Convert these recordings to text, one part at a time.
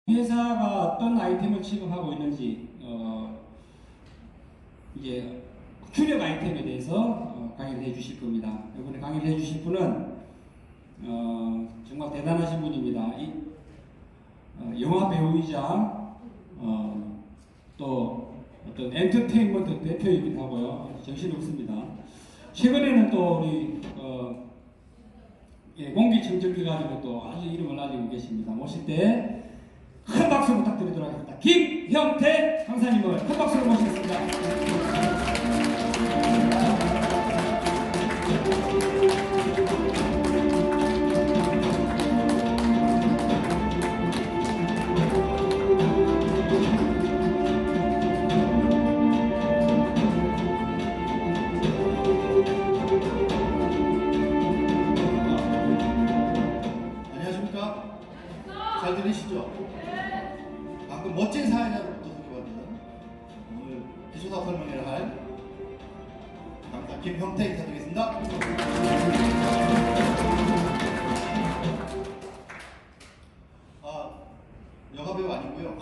회사가 어떤 아이템을 취급하고 있는지 이제 주력 아이템에 대해서 강의를 해주실 겁니다. 이번에 강의를 해주실 분은 정말 대단하신 분입니다. 영화 배우이자 또 어떤 엔터테인먼트 대표이기도 하고요. 정신없습니다. 최근에는 또 우리 공기청정기 가지고 또 아주 이름을 알리고 계십니다. 모실 때 큰 박수 부탁드리도록 하겠습니다. 김형태 강사님을 큰 박수로 모시겠습니다. 안녕하십니까? 잘 들리시죠? 방금 멋진 사회자로부터 소개받은 오늘 기초사업 설명회를 할 강사 김형태 인사드리겠습니다. 여가배우 아니고요.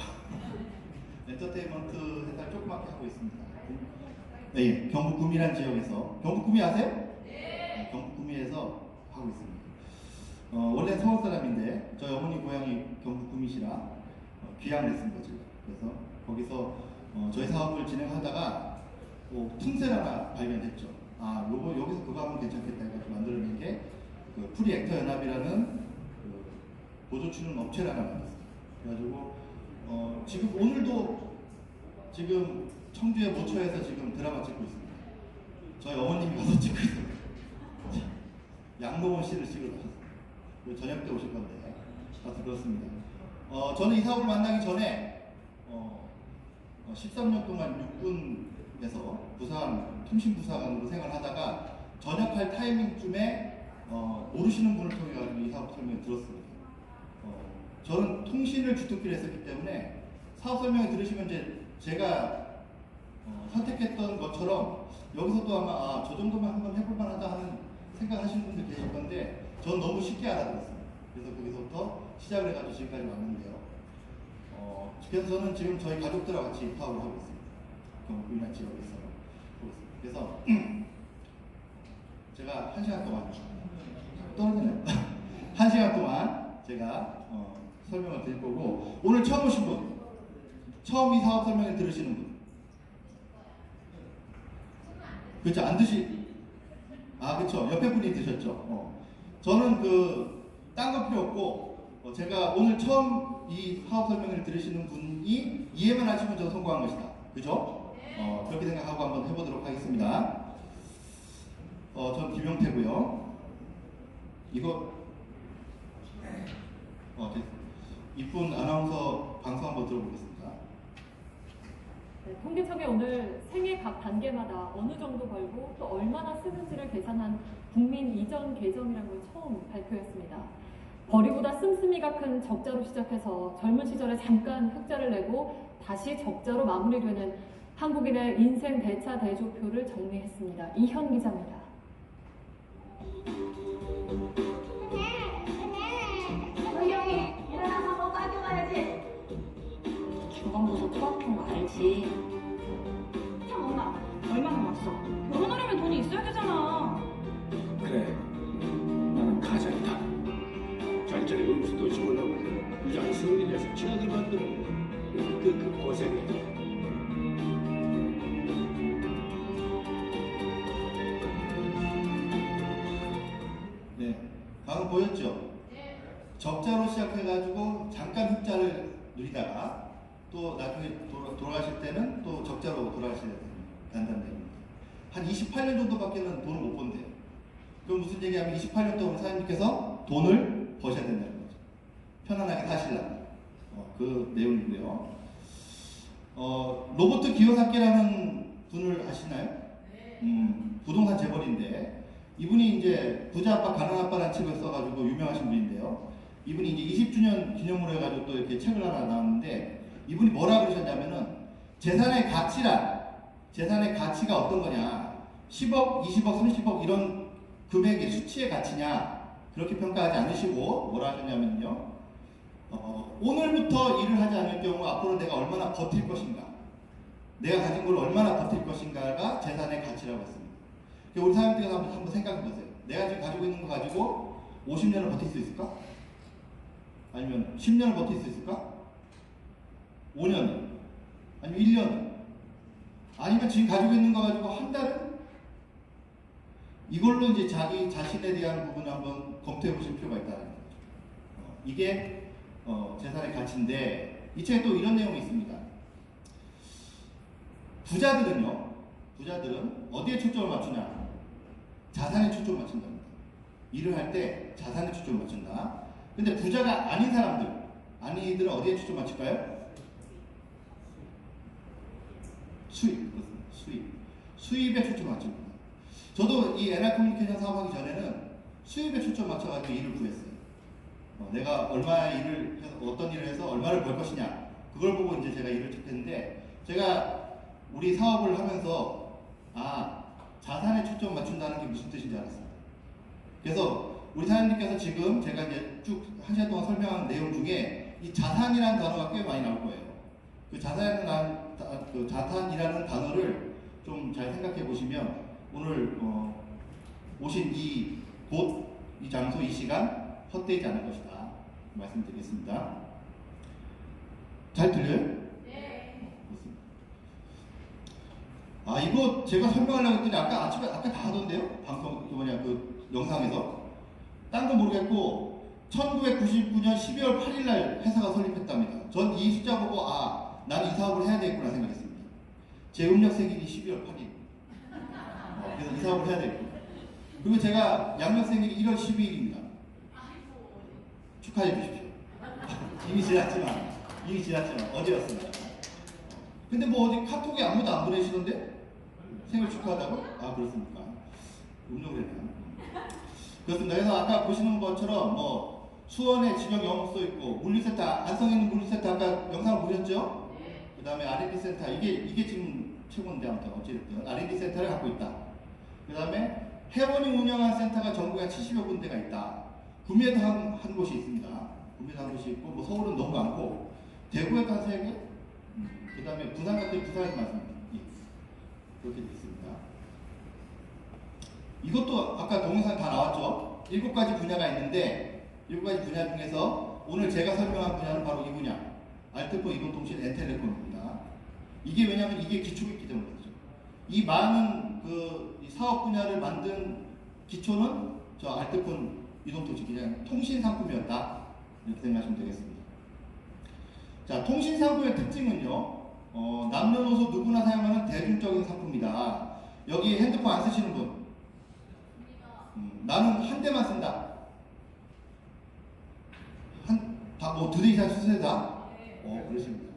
엔터테인먼트 회사를 조그맣게 하고 있습니다. 네, 경북 구미란 지역에서, 경북 구미 아세요? 네, 경북 구미에서 하고 있습니다. 원래 서울 사람인데 저희 어머니 고향이 경북 구미시라 귀향을 했습니다. 그래서 거기서 저희 사업을 진행하다가 틈새를 하나 발견했죠. 여기서 그거 하면 괜찮겠다 해가지고 만들어낸 게 그 프리액터 연합이라는 그 보조 출연 업체를 하나 만들었어요. 그래가지고 지금 오늘도 지금 청주의 모처에서 지금 드라마 찍고 있습니다. 저희 어머님이 가서 찍고 있어요. 양노원 씨를 찍으러 가셨어요. 저녁 때 오실 건데 그렇습니다. 저는 이 사업을 만나기 전에 13년 동안 육군에서 부사관, 통신부사관으로 생활하다가 전역할 타이밍쯤에 모르시는 분을 통해 가지고 이 사업 설명을 들었습니다. 저는 통신을 주특기로 했었기 때문에 사업 설명을 들으시면 이제 제가 선택했던 것처럼 여기서도 아마 저 정도만 한번 해볼 만하다 하는 생각하시는 분들 계실 건데 저는 너무 쉽게 알아들었습니다. 그래서 거기서부터 시작을 해가지고 지금까지 왔는데요. 그래서 저는 지금 저희 가족들하고 같이 사업을 하고 있습니다. 경북 구미란 지역에서 그래서 제가 1시간 동안 떨어지네요. 1시간 동안 제가 설명을 드릴 거고, 오늘 처음 오신 분, 처음 이 사업 설명을 들으시는 분, 그렇죠? 안 그렇죠. 옆에 분이 드셨죠. 저는 딴 거 필요 없고, 제가 오늘 처음 이 사업 설명을 들으시는 분이 이해만 하시면 저는 성공한 것이다. 그죠? 그렇게 생각하고 한번 해보도록 하겠습니다. 전 김형태고요. 이거 이쁜 아나운서 방송 한번 들어보겠습니다. 네, 통계청이 오늘 생애 각 단계마다 어느 정도 벌고 또 얼마나 쓰는지를 계산한 국민 이전 계정이라는 걸 처음 발표했습니다. 벌이보다 씀씀이가 큰 적자로 시작해서 젊은 시절에 잠깐 흑자를 내고 다시 적자로 마무리되는 한국인의 인생 대차 대조표를 정리했습니다. 이현 기자입니다. 은경이 일어나서 뭐 가져가야지. 중간고사 토합한 거 알지? 참 엄마 얼마 남았어? 결혼하려면 돈이 있어야 되잖아. 그래, 나는 가장이다. 절절히 음수도 집어넣고 양성이 돼서 친하게 만드는 그 고생이. 네, 방금 보였죠? 적자로 시작해가지고 잠깐 흑자를 누리다가 또 나중에 돌아가실 때는 또 적자로 돌아가셔야 된다는 얘기입니다. 한 28년 정도밖에는 돈을 못 번대요. 그럼 무슨 얘기하면 28년 동안 사장님께서 돈을 버셔야 된다는 거죠. 편안하게 사시려면. 그 내용이고요. 로버트 기요사키라는 분을 아시나요? 부동산 재벌인데 이분이 이제 부자 아빠 가난 아빠라는 책을 써가지고 유명하신 분인데요. 이분이 이제 20주년 기념으로 해가지고 또 이렇게 책을 하나 나왔는데 이분이 뭐라 그러셨냐면은 재산의 가치가 어떤 거냐, 10억, 20억, 30억 이런 금액의 수치의 가치냐 그렇게 평가하지 않으시고 뭐라 하셨냐면요, 오늘부터 일을 하지 않을 경우 앞으로 내가 얼마나 버틸 것인가, 내가 가진 걸 얼마나 버틸 것인가가 재산의 가치라고 했습니다. 우리 사람들이 한번 생각해 보세요. 내가 지금 가지고 있는 거 가지고 50년을 버틸 수 있을까? 아니면 10년을 버틸 수 있을까? 5년? 아니면 1년? 아니면 지금 가지고 있는 거 가지고 한 달은? 이걸로 이제 자기 자신에 대한 부분을 한번 검토해 보실 필요가 있다는 거죠. 이게 재산의 가치인데, 이 책에 또 이런 내용이 있습니다. 부자들은 어디에 초점을 맞추냐? 자산에 초점을 맞춘답니다. 일을 할 때 자산에 초점을 맞춘다. 근데 부자가 아닌 사람들, 아니들은 어디에 초점 맞출까요? 수입에 초점 맞춥니다. 저도 이 NR 커뮤니케이션 사업하기 전에는 수입에 초점 맞춰가지고 일을 구했어요. 내가 얼마의 일을 해서, 어떤 일을 해서 얼마를 벌 것이냐, 그걸 보고 이제 제가 일을 택했는데, 제가 우리 사업을 하면서 자산에 초점 맞춘다는 게 무슨 뜻인지 알았습니다. 그래서 우리 사장님께서 지금 제가 이제 쭉 한 시간 동안 설명한 내용 중에 이 자산이라는 단어가 꽤 많이 나올 거예요. 그 자산이라는 단어를 좀 잘 생각해 보시면 오늘 오신 이 장소, 이 시간 헛되지 않을 것이다 말씀드리겠습니다. 잘 들려요? 네. 그렇습니다. 이거 제가 설명하려고 했더니 아까 다 하던데요? 방송 그 영상에서. 딴 건 모르겠고 1999년 12월 8일 날 회사가 설립했답니다. 전 이 숫자 보고 난 이 사업을 해야 되겠구나 생각했습니다. 제 음력 생일이 12월 8일. 그래서 이 사업을 해야 되겠구나. 그리고 제가 양력 생일이 1월 12일입니다. 축하해 주십시오. 이미 지났지만 어제였습니다. 근데 뭐 어디 카톡에 아무도 안 보내시던데? 생일 축하하다고? 그렇습니까? 음력이네요. 그렇습니다. 그래서 아까 보시는 것처럼 수원에 지역 영업소 있고, 물류센터, 안성에 있는 물류센터 아까 영상을 보셨죠? 네. 그 다음에 R&D 센터, 이게 지금 최고인데 아무튼 어찌됐든 R&D 센터를 갖고 있다. 그 다음에 회원이 운영한 센터가 전국에 70여 군데가 있다. 구미에도 한 곳이 있습니다. 구미에도 한 곳이 있고, 뭐 서울은 너무 많고, 대구에도 한 3개? 그 다음에 부산 같은 부산에도 많습니다. 예. 그렇게 되어 있습니다. 이것도 아까 동영상 다 나왔죠? 7가지 분야가 있는데, 7가지 분야 중에서 오늘 제가 설명한 분야는 바로 이 분야, 알트폰 이동통신 엔텔레콤입니다. 이게 왜냐하면 이게 기초가 있기 때문에 그렇죠. 이 많은 이 사업 분야를 만든 기초는 저 알트폰 이동통신, 그냥 통신 상품이었다, 이렇게 생각하시면 되겠습니다. 자, 통신 상품의 특징은요, 남녀노소 누구나 사용하는 대중적인 상품이다. 여기 핸드폰 안 쓰시는 분? 나는 한 대만 쓴다. 뭐 2대 이상 쓰세요 다? 그러십니다.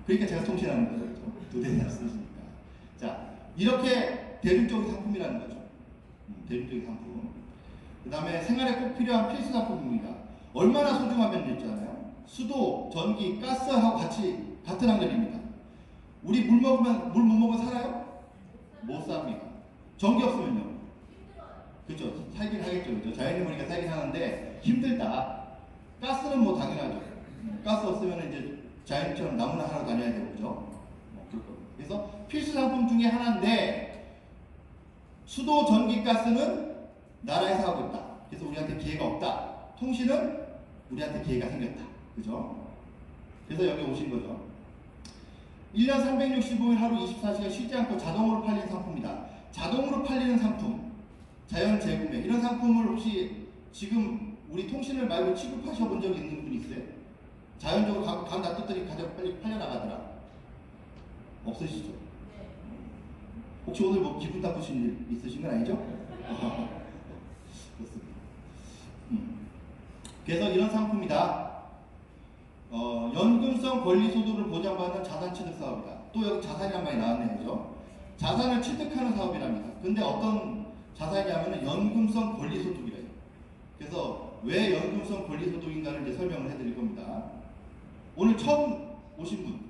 그러니까 제가 통신하는 거죠. 2대 이상 쓰시니까. 자, 이렇게 대중적인 상품이라는 거죠. 대중적인 상품. 그 다음에 생활에 꼭 필요한 필수 상품입니다. 얼마나 소중하면 있잖아요. 수도, 전기, 가스하고 같은 한글입니다. 우리 물 못 먹으면 살아요? 못 삽니다. 전기 없으면요? 그렇죠. 살긴 하겠죠. 그렇죠? 자연이 보니까 살긴 하는데 힘들다. 가스는 뭐 당연하죠. 가스 없으면 이제 자연처럼 나무나 하러 다녀야 되고, 그죠? 그래서 필수 상품 중에 하나인데, 수도, 전기, 가스는 나라에서 하고 있다. 그래서 우리한테 기회가 없다. 통신은 우리한테 기회가 생겼다. 그죠? 그래서 여기 오신 거죠. 1년 365일 하루 24시간 쉬지 않고 자동으로 팔리는 상품이다. 자동으로 팔리는 상품, 자연 재구매, 이런 상품을 혹시 지금 우리 통신을 말고 취급하셔 본 적 있는 분 있어요? 자연적으로 감 놔뒀더니 가장 빨리 팔려나가더라. 없으시죠? 혹시 오늘 뭐 기분 나쁘신 일 있으신 건 아니죠? 그렇습니다. 그래서 이런 상품이다. 연금성 권리소득을 보장받는 자산 취득 사업이다. 또 여기 자산이란 말이 나왔네요. 그죠? 자산을 취득하는 사업이랍니다. 근데 어떤 자산이냐면 연금성 권리소득이래요. 그래서 왜 연금성 권리소득인가를 이제 설명을 해드릴 겁니다. 오늘 처음 오신 분,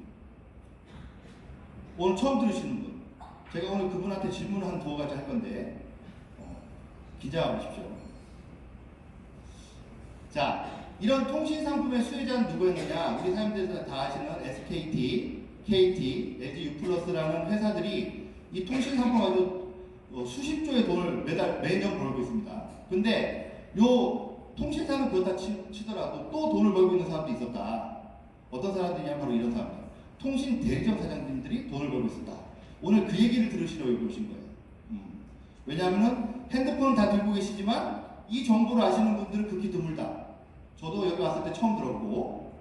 오늘 처음 들으시는 분, 제가 오늘 그분한테 질문을 한 2가지 할 건데, 기자하십시오. 자, 이런 통신 상품의 수혜자는 누구였느냐? 우리 사람들이 다 아시는 SKT, KT, LG U+라는 회사들이 이 통신 상품 가지고 수십 조의 돈을 매년 벌고 있습니다. 근데 요 통신사는 그렇다 치더라도 또 돈을 벌고 있는 사람도 있었다. 어떤 사람들이냐? 바로 이런 사람들. 통신 대리점 사장님들이 돈을 벌고 있었다. 오늘 그 얘기를 들으시러 여기 오신 거예요. 왜냐하면 핸드폰을 다 들고 계시지만 이 정보를 아시는 분들은 극히 드물다. 저도 여기 왔을 때 처음 들었고.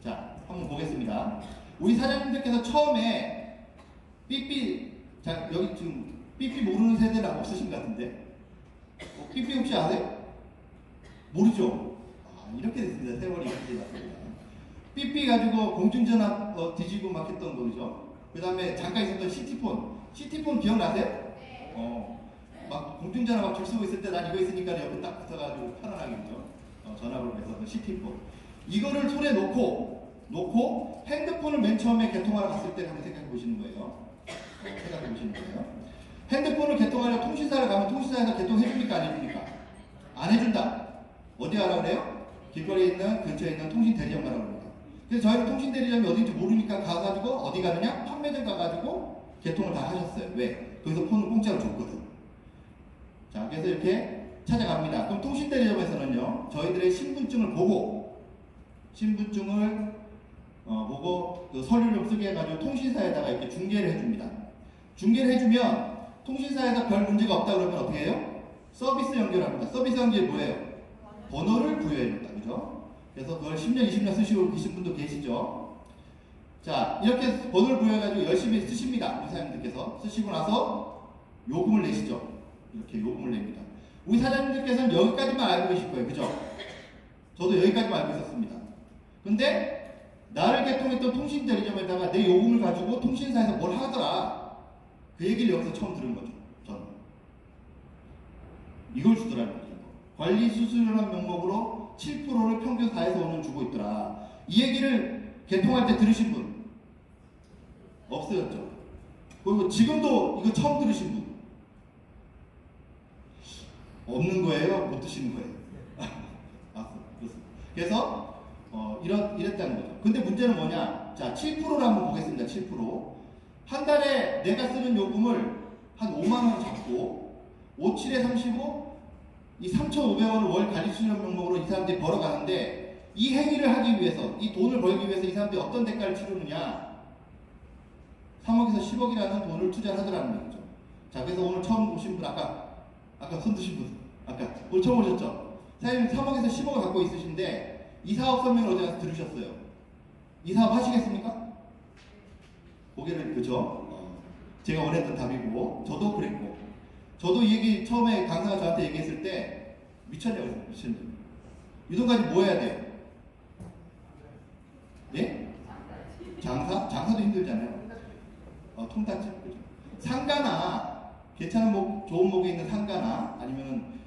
자, 한번 보겠습니다. 우리 사장님들께서 처음에 삐삐, 자, 여기 지금 삐삐 모르는 세대는 없으신 것 같은데. 삐삐 혹시 아세요? 모르죠? 아, 이렇게 됐습니다. 세월이 이렇게 됐습니다. 삐삐 가지고 공중전화 뒤지고 막 했던 거죠. 그 다음에 잠깐 있었던 시티폰. 시티폰 기억나세요? 막 공중전화 막 줄 서고 있을 때 난 이거 있으니까 옆에 딱 붙어가지고 편안하게 그죠? 전화번호 해서 시티폰. 이거를 손에 놓고 핸드폰을 맨 처음에 개통하러 갔을 때 한번 생각해 보시는 거예요. 생각해 보시는 거예요. 핸드폰을 개통하려 통신사를 가면 통신사에서 개통해 줍니까? 안 해줍니까? 안 해준다. 어디 가라고 그래요? 길거리에 있는 근처에 있는 통신 대리점 가라고 합니다. 그래서 저희는 통신 대리점이 어딘지 모르니까 가가지고 어디 가느냐? 판매점 가가지고 개통을 다 하셨어요. 왜? 거기서 폰을 공짜로 줬거든. 자, 그래서 이렇게 찾아갑니다. 그럼 통신 대리점에서는요, 저희들의 신분증을 보고 그 서류를 좀 쓰게 해가지고 통신사에다가 이렇게 중계를 해줍니다. 중계를 해주면 통신사에서 별 문제가 없다 그러면 어떻게 해요? 서비스 연결합니다. 서비스 연결이 뭐예요? 번호를 부여해줍니다. 그죠? 그래서 그걸 10년, 20년 쓰시고 계신 분도 계시죠? 자, 이렇게 번호를 부여해가지고 열심히 쓰십니다. 우리 사장님들께서. 쓰시고 나서 요금을 내시죠. 이렇게 요금을 냅니다. 우리 사장님들께서는 여기까지만 알고 계실 거예요. 그죠? 저도 여기까지만 알고 있었습니다. 근데 나를 개통했던 통신 대리점에다가 내 요금을 가지고 통신사에서 뭘 하더라. 그 얘기를 여기서 처음 들은 거죠. 저는. 이걸 주더라는 거죠. 관리 수수료라는 명목으로 7%를 평균 4에서 5년 주고 있더라. 이 얘기를 개통할 때 들으신 분? 없어졌죠. 그리고 지금도 이거 처음 들으신 분? 없는 거예요? 못 드시는 거예요? 아, 그렇습니다. 그래서 이랬다는 거죠. 근데 문제는 뭐냐? 자, 7%를 한번 보겠습니다. 7%. 한 달에 내가 쓰는 요금을 한 5만 원 잡고 5, 7에 35, 이 3,500원을 월 관리 수령 명목으로 이 사람들이 벌어가는데 이 행위를 하기 위해서, 이 돈을 벌기 위해서 이 사람들이 어떤 대가를 치르느냐? 3억에서 10억이라는 돈을 투자를 하더라는 거죠. 자, 그래서 오늘 처음 오신 분, 아까 손 드신 분, 오늘 처음 오셨죠? 사장님 3억에서 10억을 갖고 있으신데 이 사업 설명을 어제 가서 들으셨어요. 이 사업 하시겠습니까? 고개를, 그죠? 제가 원했던 답이고, 저도 그랬고, 저도 이 얘기 처음에 강사가 저한테 얘기했을 때 미쳤냐고 했어요. 미쳤냐. 이 돈 가지고 뭐 해야 돼요? 예? 장사도 힘들잖아요. 통닭집, 그죠? 상가나, 괜찮은 좋은 목에 있는 상가나, 아니면은,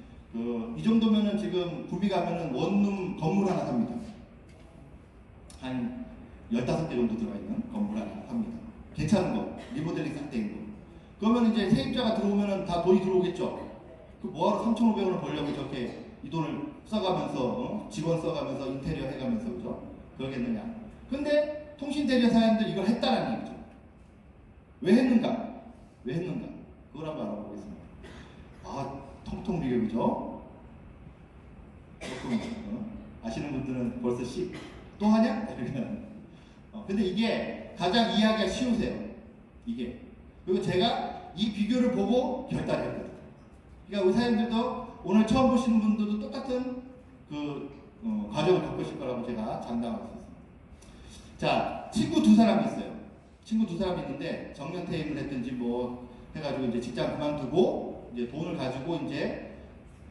이 정도면은 지금 구비 가면은 원룸 건물 하나 삽니다. 한 15개 정도 들어가 있는 건물 하나 삽니다. 괜찮은 거, 리모델링 상태인 거. 그러면 이제 세입자가 들어오면은 다 돈이 들어오겠죠? 그 뭐하러 3,500원을 벌려고 저렇게 이 돈을 써가면서, 직원 써가면서 인테리어 해가면서, 그죠? 그러겠느냐? 근데 통신 대리점 사장님들 이걸 했다는 얘기죠. 왜 했는가? 그걸 한번 알아보겠습니다. 아, 통통 비교, 그죠? 조금, 아시는 분들은 벌써 또 하냐? 근데 이게 가장 이해하기가 쉬우세요. 이게. 그리고 제가 이 비교를 보고 결단했거든요. 그러니까 우리 사장님들도 오늘 처음 보시는 분들도 똑같은 과정을 겪으실 거라고 제가 장담하고 있습니다. 자, 친구 두 사람이 있어요. 친구 두 사람이 있는데 정년퇴임을 했든지 뭐 해가지고 이제 직장 그만두고 이제 돈을 가지고 이제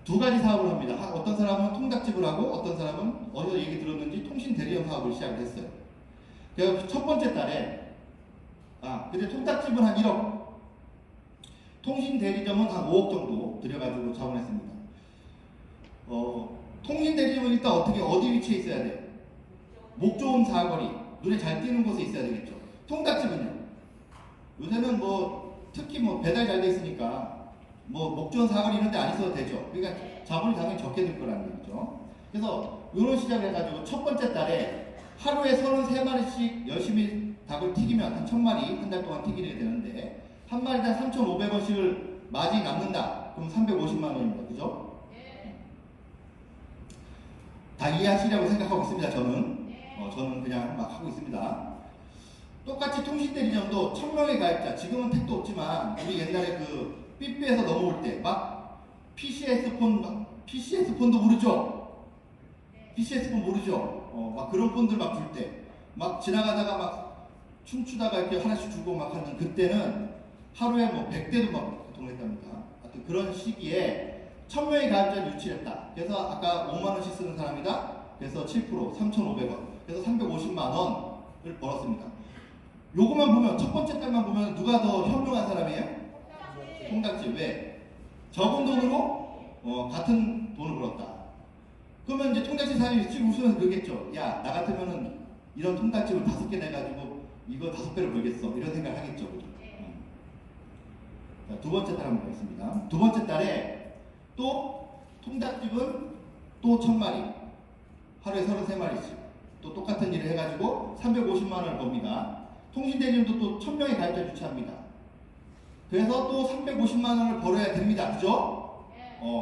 두 가지 사업을 합니다. 어떤 사람은 통닭집을 하고 어떤 사람은 어디서 얘기 들었는지 통신 대리점 사업을 시작을 했어요. 그래서 첫 번째 달에 근데 통닭집은 한 1억, 통신 대리점은 한 5억 정도 들여가지고 자원했습니다. 통신 대리점은 일단 어디 위치에 있어야 돼요? 목 좋은 사거리, 눈에 잘 띄는 곳에 있어야 되겠죠. 통닭집은요? 요새는 특히 배달 잘 돼 있으니까 목 좋은 사거리 이런 데 안 있어도 되죠. 그러니까 자본이 당연히 적게 들 거라는 얘기죠. 그래서 이런 시작을 해가지고 첫 번째 달에 하루에 33마리씩 열심히 닭을 튀기면 한 1000마리 한 달 동안 튀기게 되는데 한 마리당 3,500원씩을 마진이 남는다. 그럼 350만 원입니다. 그죠? 다 이해하시려고 생각하고 있습니다. 저는 그냥 막 하고 있습니다. 똑같이 통신대리점도 1000명의 가입자, 지금은 택도 없지만 우리 옛날에 그 삐삐에서 넘어올 때 막 PCS 폰도 모르죠? PCS 폰 모르죠? 막 그런 폰들 막 줄 때 막 지나가다가 막 춤추다가 이렇게 하나씩 주고 막 하는 그때는 하루에 뭐 100대도 막 동했답니다. 하여튼 그런 시기에 1000명의 가입자를 유치했다. 그래서 아까 5만원씩 쓰는 사람이다. 그래서 7% 3,500원. 그래서 350만 원을 벌었습니다. 요거만 보면 첫 번째 달만 보면 누가 더 현명한 사람이에요? 통닭집. 왜? 적은 돈으로 같은 돈을 벌었다. 그러면 이제 통닭집 사장님이 지금 웃으면서 그러겠죠. 야, 나 같으면은 이런 통닭집을 5개 내가지고 이거 5배를 벌겠어. 이런 생각을 하겠죠. 자, 두 번째 달 한번 보겠습니다. 두 번째 달에 또 통닭집은 또 1000마리, 하루에 33마리씩 또 똑같은 일을 해가지고 350만 원을 법니다. 통신대리점도 또 1000명의 가입자 유치합니다. 그래서 또 350만 원을 벌어야 됩니다. 그죠?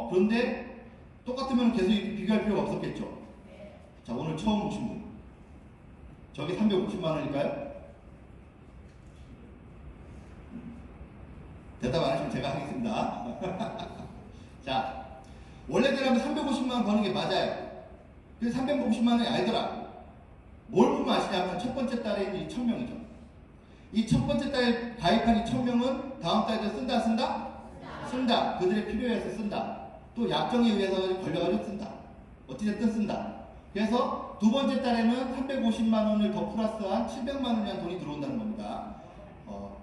그런데 똑같으면 계속 비교할 필요가 없었겠죠. 자, 오늘 처음 오신 분. 저게 350만 원일까요? 대답 안 하시면 제가 하겠습니다. 자, 원래대로 하면 350만 원 버는 게 맞아요. 그래서 350만 원이 아니더라. 뭘 보면 아시냐면 첫 번째 달에 있는 이 1000명이죠. 이 첫 번째 달에 가입한 이 1000명은 다음 달에도 쓴다. 그들의 필요에 의해서 쓴다. 또 약정에 의해서 걸려가지고 쓴다. 어찌됐든 쓴다. 그래서 두 번째 달에는 350만 원을 더 플러스한 700만 원이라는 돈이 들어온다는 겁니다.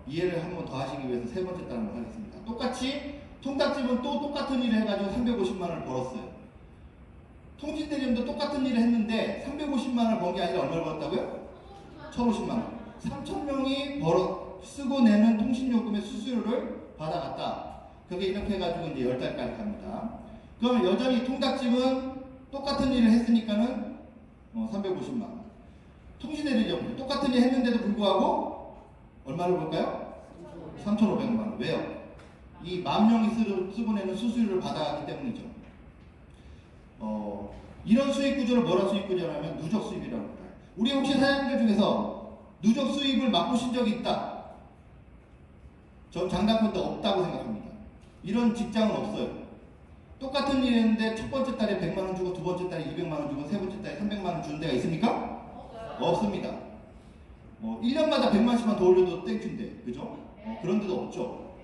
이해를 한 번 더 하시기 위해서 세 번째 달 한번 하겠습니다. 똑같이 통닭집은 또 똑같은 일을 해가지고 350만 원을 벌었어요. 통신대리점도 똑같은 일을 했는데 350만 원을 번 게 아니라 얼마를 벌었다고요? 1050만 원. 3000명이 쓰고 내는 통신요금의 수수료를 받아갔다. 그게 이렇게 해가지고 이제 10달까지 갑니다. 그러면 여전히 통닭집은 똑같은 일을 했으니까는 350만 원. 통신대리점 똑같은 일 했는데도 불구하고 얼마를 볼까요? 3,500만 원. 왜요? 이 10,000명이 쓰고 내는 수수료를 받아가기 때문이죠. 이런 수익 구조를 뭐라 수익 구조라면 누적 수입이라고 합니다. 우리 혹시 사장님들 중에서 누적 수입을 맛보신 적이 있다? 전 장담컨대 없다고 생각합니다. 이런 직장은 없어요. 똑같은 일 했는데 첫 번째 달에 100만 원 주고 두 번째 달에 200만 원 주고 세 번째 달에 300만 원 주는 데가 있습니까? 없습니다. 1년마다 100만씩만 더 올려도 땡큐인데, 그죠? 그런 데도 없죠.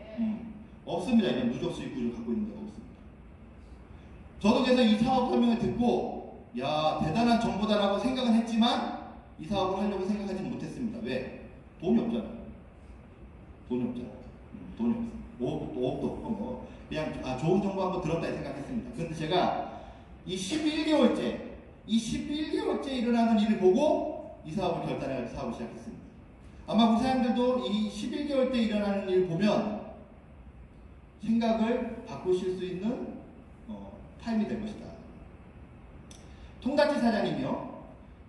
없습니다. 이런 누적 수익 구조를 갖고 있는 데가 없습니다. 저도 그래서 이 사업 설명을 듣고 야, 대단한 정보다라고 생각은 했지만 이 사업을 하려고 생각하지는 못했습니다. 왜? 돈이 없잖아요. 돈이 없어요. 5억도 없고 그냥 좋은 정보 한번 들었다 생각했습니다. 그런데 제가 이 11개월째 일어나는 일을 보고 이 사업을 결단해서 사업을 시작했습니다. 아마 우리 사람들도 이 11개월 때 일어나는 일을 보면 생각을 바꾸실 수 있는 타임이 될 것이다. 통닭집 사장님이요.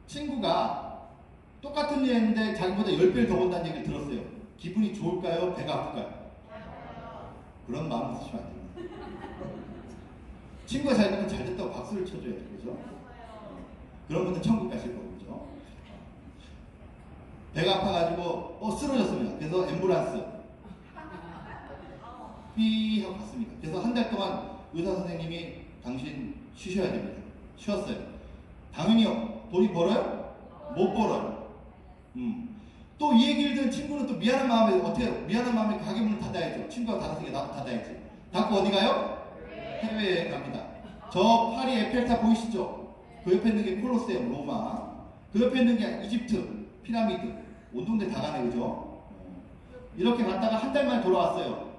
친구가 똑같은 일 했는데 자기보다 10배를 더 번다는 얘기를 들었어요. 기분이 좋을까요? 배가 아플까요? 그런 마음 쓰시면 안 됩니다. 친구가 잘 되면 잘 됐다고 박수를 쳐줘야 돼요. 그죠? 그런 분들 천국 가실 거고, 그죠? 배가 아파가지고 쓰러졌습니다. 그래서 앰뷸런스 삐 하고 갔습니다. 그래서 한 달 동안 의사 선생님이 당신 쉬셔야 됩니다. 쉬었어요. 당연히요. 돈이 벌어요? 못 벌어요. 또 이 얘기를 들은 친구는 또 미안한 마음에 어떻게 해요? 미안한 마음에 가게 문을 닫아야죠. 친구가 닫았으니까 나도 닫아야지. 닫고 어디 가요? 해외여행 갑니다. 저 파리 에펠탑 보이시죠? 그 옆에 있는 게 콜로세움 로마, 그 옆에 있는 게 이집트 피라미드, 온 동네 다 가네. 그죠? 이렇게 갔다가 한 달 만에 돌아왔어요.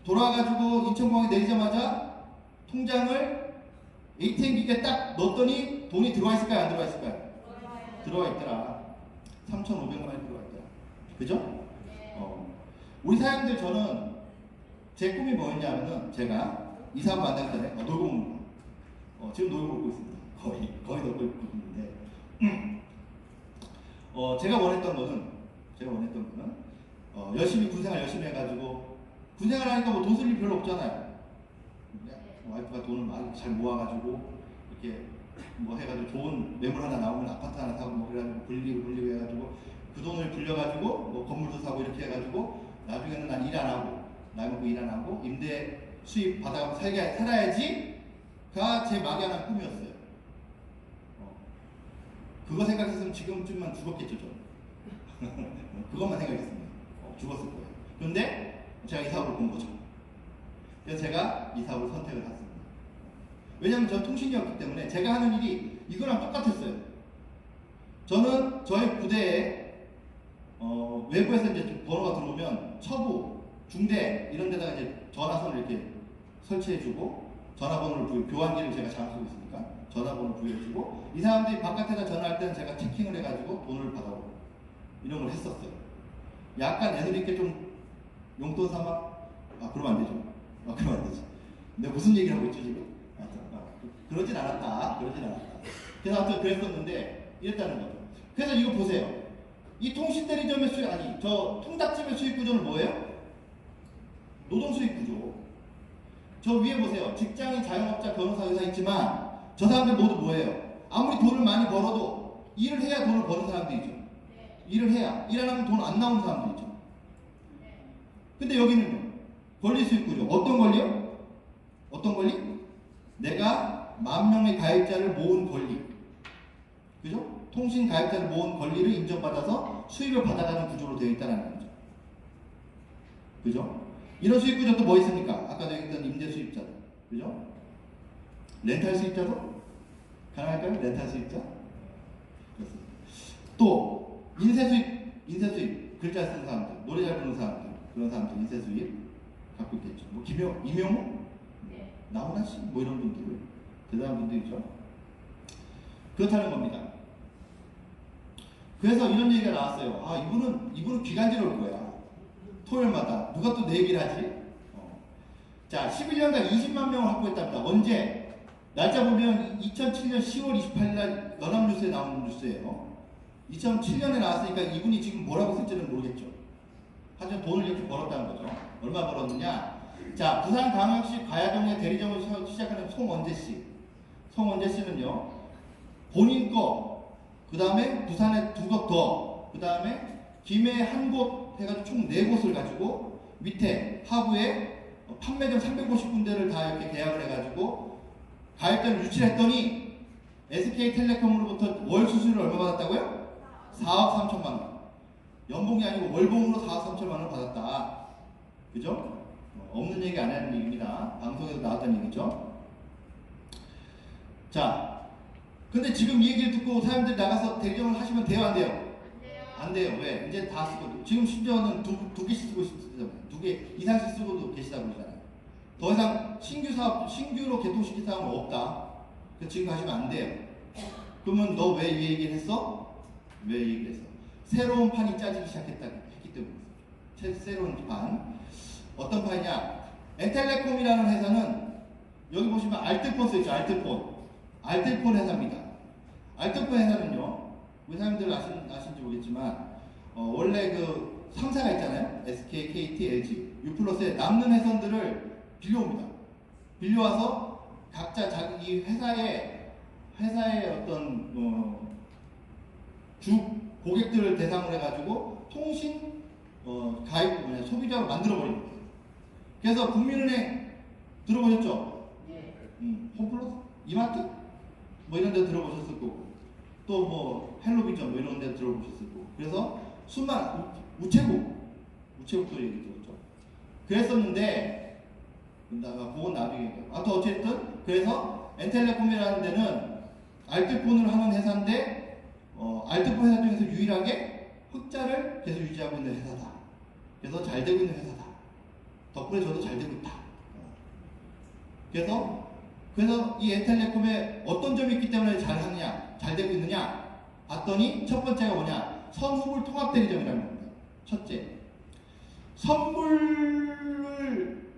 돌아와가지고 인천공항에 내리자마자 통장을 ATM기에 딱 넣었더니 돈이 들어와 있을까요? 안 들어와 있을까요? 들어와 있더라. 3,500만 원이 들어와 있더라. 그죠? 우리 사장님들, 저는 제 꿈이 뭐였냐면은 제가 이 사람 만나기 전에 놀고 먹는 거. 지금 놀고 먹고 있습니다. 거의 넣고 있는데 제가 원했던 거는 열심히 군생활 열심히 해가지고 군생활 하니까 뭐 돈 쓸 일 별로 없잖아요. 와이프가 돈을 막 잘 모아가지고 이렇게 뭐 해가지고 좋은 매물 하나 나오면 아파트 하나 사고 뭐 그래가지고 불리고 해가지고 그 돈을 불려가지고 뭐 건물도 사고 이렇게 해가지고 나중에는 난 일 안 하고 나이 먹고 일 안 하고 임대 수입 받아가면서 살아야지가 제 막연한 꿈이었어요. 그거 생각했으면 지금쯤만 죽었겠죠, 저는. 그것만 생각했으면 죽었을 거예요. 그런데 제가 이 사업을 본 거죠. 그래서 제가 이 사업을 선택을 했습니다. 왜냐하면 저는 통신이었기 때문에 제가 하는 일이 이거랑 똑같았어요. 저는 저희 부대에 외부에서 이제 번호가 들어오면 처부, 중대 이런 데다가 이제 전화선을 이렇게 설치해주고 전화번호를 교환기를 제가 장수고 있으니까 전화번호 부여해주고 이 사람들이 바깥에다 전화할 때는 제가 체킹을 해가지고 돈을 받아오고 이런 걸 했었어요. 약간 애들이렇게 좀 용돈 삼아 그러면 안 되죠. 그러면 안 되지. 내가 무슨 얘기를 하고 있지 지금? 그러진 않았다. 그래서 아무튼 그랬었는데 이랬다는 거죠. 그래서 이거 보세요. 이 통신대리점의 수익 저 통닭집의 수익 구조는 뭐예요? 노동 수익 구조. 저 위에 보세요. 직장인, 자영업자, 변호사, 의사 있지만 저 사람들 모두 뭐예요? 아무리 돈을 많이 벌어도 일을 해야 돈을 버는 사람들이죠. 일을 해야. 일 안 하면 돈 안 나오는 사람들이죠. 근데 여기는 권리 수익 구조. 어떤 권리요? 어떤 권리? 내가 10,000명의 가입자를 모은 권리. 그죠? 통신 가입자를 모은 권리를 인정받아서 수익을 받아가는 구조로 되어 있다는 거죠. 그죠? 이런 수익 구조도 뭐 있습니까? 아까 얘기했던 임대 수입자들. 그죠? 렌탈 수입자도 가능할까요? 렌탈 수입자? 그렇습니다. 또 인쇄 수입 글자 쓰는 사람들, 노래 잘 부르는 사람들, 그런 사람들 인쇄 수입 갖고 있겠죠. 뭐 이명호, 나훈아 씨, 뭐 이런 분들 대단한 분들이죠. 그렇다는 겁니다. 그래서 이런 얘기가 나왔어요. 이분은 기간제로 올 거야. 토요일마다 누가 또 내 얘기를 하지? 자, 11년간 20만 명을 확보했답니다. 언제? 날짜 보면 2007년 10월 28일 날 연합뉴스에 나오는 뉴스예요. 2007년에 나왔으니까 이분이 지금 뭐라고 쓸지는 모르겠죠. 하지만 돈을 이렇게 벌었다는 거죠. 얼마 벌었느냐? 자, 부산광역시 가야동에 대리점을 시작하는 송원재 씨. 송원재 씨는요, 본인 거, 그 다음에 부산에 2곳 더, 그 다음에 김해 1곳 해가지고 총 4곳을 가지고 밑에 하부에 판매점 350군데를 다 이렇게 계약을 해가지고 가입자를 유치를 했더니 SK텔레콤으로부터 월 수수료를 얼마 받았다고요? 4억 3천만 원. 연봉이 아니고 월봉으로 4억 3천만 원 받았다. 그죠? 없는 얘기 안 하는 얘기입니다. 방송에서 나왔던 얘기죠. 자, 근데 지금 이 얘기를 듣고 사람들이 나가서 대리점을 하시면 돼요, 안 돼요? 안 돼요. 왜? 이제 다 쓰고 지금 심지어는 두 개씩 쓰고 있잖아요. 2개 이상씩 쓰고도 계시다고 그러잖아요. 더 이상 신규로 개통시킬 사람은 없다. 그래서 지금 하시면 안 돼요. 그러면 너 왜 이 얘기를 했어? 왜 이 얘기를 했어? 새로운 판이 짜지기 했기 때문에. 새로운 판. 어떤 판이냐? 엔텔레콤이라는 회사는 여기 보시면 알뜰폰 써있죠. 알뜰폰 회사입니다. 알뜰폰 회사는요, 우리 사람들 아신지 모르겠지만 원래 그 3사가 있잖아요. SK, KT, LG, U+에 남는 회선들을 빌려옵니다. 빌려와서 각자 자기 회사의 어떤 주 고객들을 대상으로 해가지고 통신 가입 소비자로 만들어버립니다. 그래서 국민은행 들어보셨죠? 홈플러스, 이마트 뭐 이런 데 들어보셨을 거고, 또 뭐 헬로비전 뭐 이런 데 들어보셨을 거고, 그래서 우체국도 얘기 들었죠. 그랬었는데 그건 나중에 얘기해요. 어쨌든 그래서 엔텔레콤이라는 데는 알뜰폰을 하는 회사인데 알뜰폰 회사 중에서 유일하게 흑자를 계속 유지하고 있는 회사다. 그래서 잘 되고 있는 회사다. 덕분에 저도 잘 되고 있다. 그래서 이 엔텔레콤에 어떤 점이 있기 때문에 잘 되고 있느냐 봤더니 첫 번째가 뭐냐? 선후불 통합 대리점이라는 겁니다. 첫째, 선불을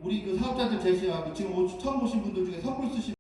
우리 그 사업자들 제시하고 지금 처음 보신 분들 중에 선불 쓰신